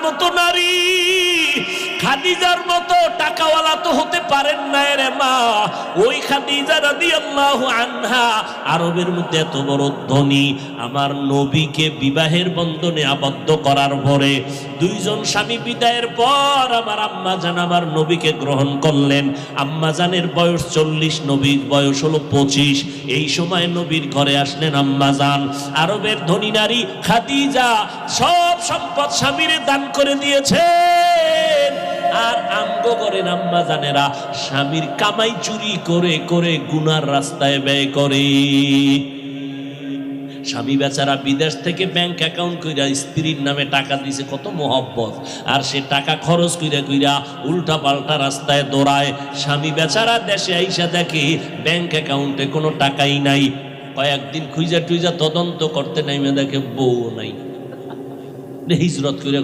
মতো নারী, খাদিজার মতো টাকাওয়ালা তো হতে পারেন না রে মা। ওই খাদিজা রাদিয়াল্লাহু আনহা আরবের মধ্যে এত বড় ধনী, আমার নবীকে বিবাহের বন্ধনে আবদ্ধ করার পরে দুইজন স্বামী বিদায়ের পর আমার আম্মা জান আমার নবীকে গ্রহণ করলেন। আম্মা জানের বয়স 40, নবীর বয়স হলো 25। এই সময় নবীর ঘরে আসলেন আম্মা জান। আরবের ধনী নারী খাদিজা সব সম্পদ স্বামীরে দান করে দিয়েছেন। আর আমগো করেন আম্মা জানেরা স্বামীর কামাই চুরি করে করে গুনার রাস্তায় ব্যয় করে। স্বামী বেচারা বিদেশ থেকে ব্যাংক অ্যাকাউন্ট কইরা স্ত্রীর নামে টাকা দিছে, কত মোহব্বত, আর সে টাকা খরচ কইরা কইরা উল্টা পাল্টা রাস্তায় দৌড়ায়। স্বামী বেচারা দেশে আইসা দেখে ব্যাংক অ্যাকাউন্টে কোনো টাকাই নাই। কয়েকদিন খুঁজা টুইজা তদন্ত করতে নাইমে দেখে বউ নাই। হিজরত করে